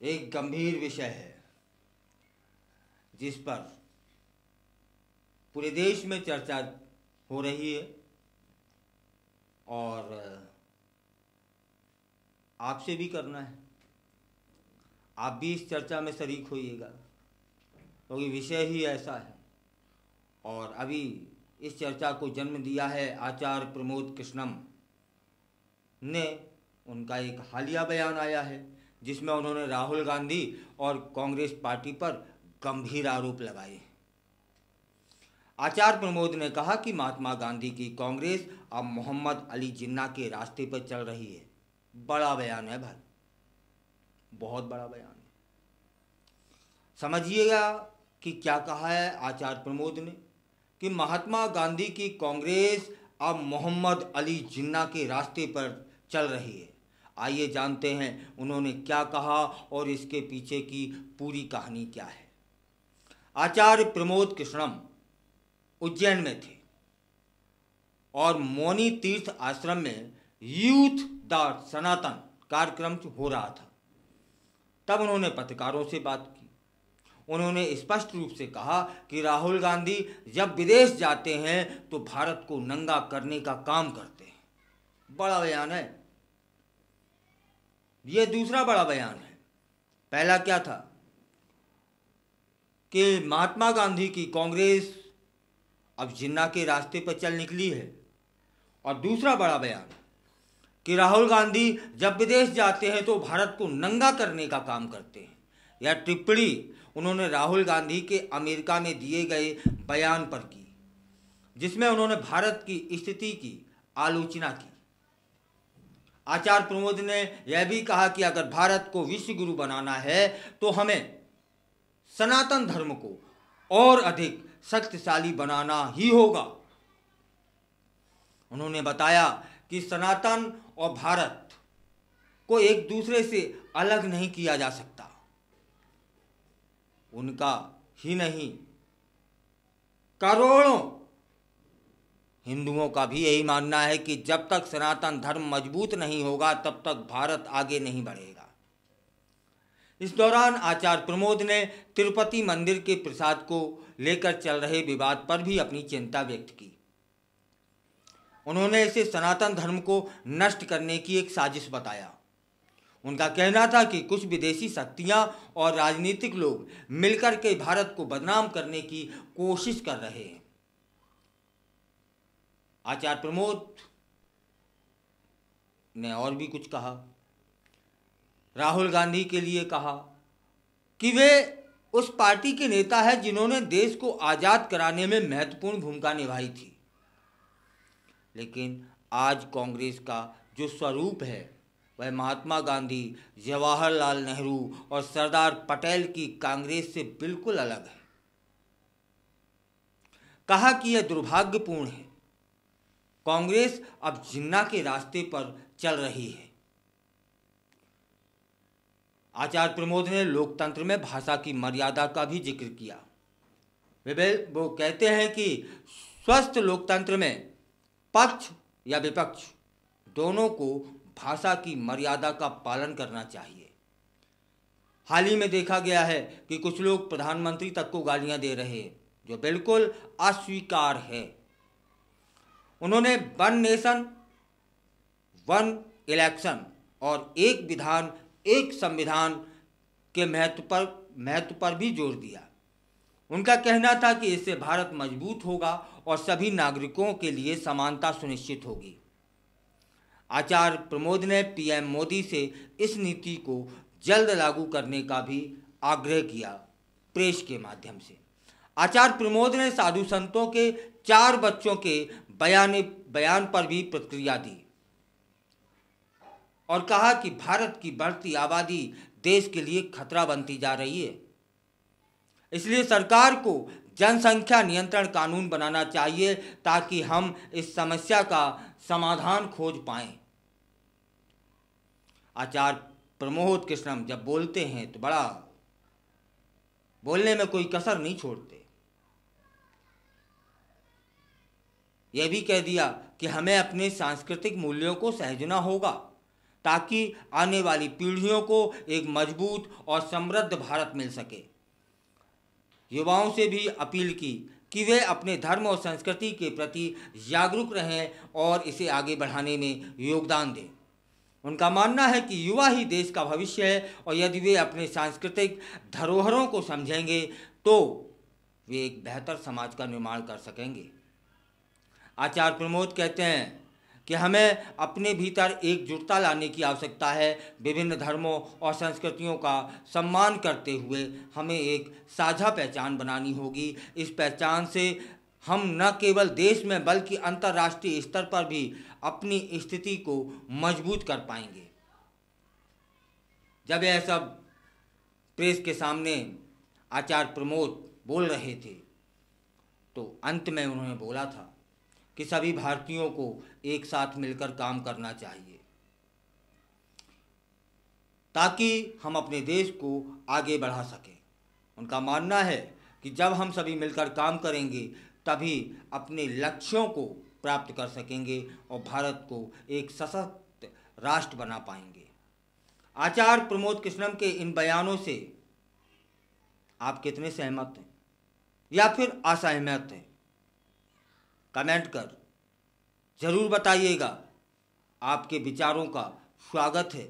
एक गंभीर विषय है जिस पर पूरे देश में चर्चा हो रही है और आपसे भी करना है। आप भी इस चर्चा में शरीक होइएगा क्योंकि विषय ही ऐसा है। और अभी इस चर्चा को जन्म दिया है आचार्य प्रमोद कृष्णम ने। उनका एक हालिया बयान आया है जिसमें उन्होंने राहुल गांधी और कांग्रेस पार्टी पर गंभीर आरोप लगाए। आचार्य प्रमोद ने कहा कि महात्मा गांधी की कांग्रेस अब मोहम्मद अली जिन्ना के रास्ते पर चल रही है। बड़ा बयान है भाई, बहुत बड़ा बयान है। समझिएगा कि क्या कहा है आचार्य प्रमोद ने कि महात्मा गांधी की कांग्रेस अब मोहम्मद अली जिन्ना के रास्ते पर चल रही है। आइए जानते हैं उन्होंने क्या कहा और इसके पीछे की पूरी कहानी क्या है। आचार्य प्रमोद कृष्णम उज्जैन में थे और मौनी तीर्थ आश्रम में यूथ द सनातन कार्यक्रम हो रहा था। तब उन्होंने पत्रकारों से बात की। उन्होंने स्पष्ट रूप से कहा कि राहुल गांधी जब विदेश जाते हैं तो भारत को नंगा करने का काम करते हैं। बड़ा बयान है। यह दूसरा बड़ा बयान है। पहला क्या था कि महात्मा गांधी की कांग्रेस अब जिन्ना के रास्ते पर चल निकली है। और दूसरा बड़ा बयान कि राहुल गांधी जब विदेश जाते हैं तो भारत को नंगा करने का काम करते हैं। यह टिप्पणी उन्होंने राहुल गांधी के अमेरिका में दिए गए बयान पर की जिसमें उन्होंने भारत की स्थिति की आलोचना की। आचार्य प्रमोद ने यह भी कहा कि अगर भारत को विश्व गुरु बनाना है तो हमें सनातन धर्म को और अधिक शक्तिशाली बनाना ही होगा। उन्होंने बताया कि सनातन और भारत को एक दूसरे से अलग नहीं किया जा सकता। उनका ही नहीं, करोड़ों हिंदुओं का भी यही मानना है कि जब तक सनातन धर्म मजबूत नहीं होगा तब तक भारत आगे नहीं बढ़ेगा। इस दौरान आचार्य प्रमोद ने तिरुपति मंदिर के प्रसाद को लेकर चल रहे विवाद पर भी अपनी चिंता व्यक्त की। उन्होंने इसे सनातन धर्म को नष्ट करने की एक साजिश बताया। उनका कहना था कि कुछ विदेशी शक्तियां और राजनीतिक लोग मिलकर के भारत को बदनाम करने की कोशिश कर रहे हैं। आचार्य प्रमोद ने और भी कुछ कहा। राहुल गांधी के लिए कहा कि वे उस पार्टी के नेता हैं जिन्होंने देश को आज़ाद कराने में महत्वपूर्ण भूमिका निभाई थी। लेकिन आज कांग्रेस का जो स्वरूप है वह महात्मा गांधी, जवाहरलाल नेहरू और सरदार पटेल की कांग्रेस से बिल्कुल अलग है। कहा कि यह दुर्भाग्यपूर्ण है। कांग्रेस अब जिन्ना के रास्ते पर चल रही है। आचार्य प्रमोद ने लोकतंत्र में भाषा की मर्यादा का भी जिक्र किया। वो कहते हैं कि स्वस्थ लोकतंत्र में पक्ष या विपक्ष दोनों को भाषा की मर्यादा का पालन करना चाहिए। हाल ही में देखा गया है कि कुछ लोग प्रधानमंत्री तक को गालियां दे रहे हैं, जो बिल्कुल अस्वीकार है। उन्होंने वन नेशन वन इलेक्शन और एक विधान एक संविधान के महत्व पर भी जोर दिया। उनका कहना था कि इससे भारत मजबूत होगा और सभी नागरिकों के लिए समानता सुनिश्चित होगी। आचार्य प्रमोद ने पीएम मोदी से इस नीति को जल्द लागू करने का भी आग्रह किया प्रेस के माध्यम से। आचार्य प्रमोद ने साधु संतों के 4 बच्चों के बयान पर भी प्रतिक्रिया दी और कहा कि भारत की बढ़ती आबादी देश के लिए खतरा बनती जा रही है, इसलिए सरकार को जनसंख्या नियंत्रण कानून बनाना चाहिए ताकि हम इस समस्या का समाधान खोज पाएं। आचार्य प्रमोद कृष्णम जब बोलते हैं तो बड़ा बोलने में कोई कसर नहीं छोड़ते। यह भी कह दिया कि हमें अपने सांस्कृतिक मूल्यों को सहेजना होगा ताकि आने वाली पीढ़ियों को एक मजबूत और समृद्ध भारत मिल सके। युवाओं से भी अपील की कि वे अपने धर्म और संस्कृति के प्रति जागरूक रहें और इसे आगे बढ़ाने में योगदान दें। उनका मानना है कि युवा ही देश का भविष्य है और यदि वे अपने सांस्कृतिक धरोहरों को समझेंगे तो वे एक बेहतर समाज का निर्माण कर सकेंगे। आचार्य प्रमोद कहते हैं कि हमें अपने भीतर एकजुटता लाने की आवश्यकता है। विभिन्न धर्मों और संस्कृतियों का सम्मान करते हुए हमें एक साझा पहचान बनानी होगी। इस पहचान से हम न केवल देश में बल्कि अंतर्राष्ट्रीय स्तर पर भी अपनी स्थिति को मजबूत कर पाएंगे। जब यह सब प्रेस के सामने आचार्य प्रमोद बोल रहे थे तो अंत में उन्होंने बोला था कि सभी भारतीयों को एक साथ मिलकर काम करना चाहिए ताकि हम अपने देश को आगे बढ़ा सकें। उनका मानना है कि जब हम सभी मिलकर काम करेंगे तभी अपने लक्ष्यों को प्राप्त कर सकेंगे और भारत को एक सशक्त राष्ट्र बना पाएंगे। आचार्य प्रमोद कृष्णम के इन बयानों से आप कितने सहमत हैं या फिर असहमत हैं? कमेंट कर ज़रूर बताइएगा। आपके विचारों का स्वागत है।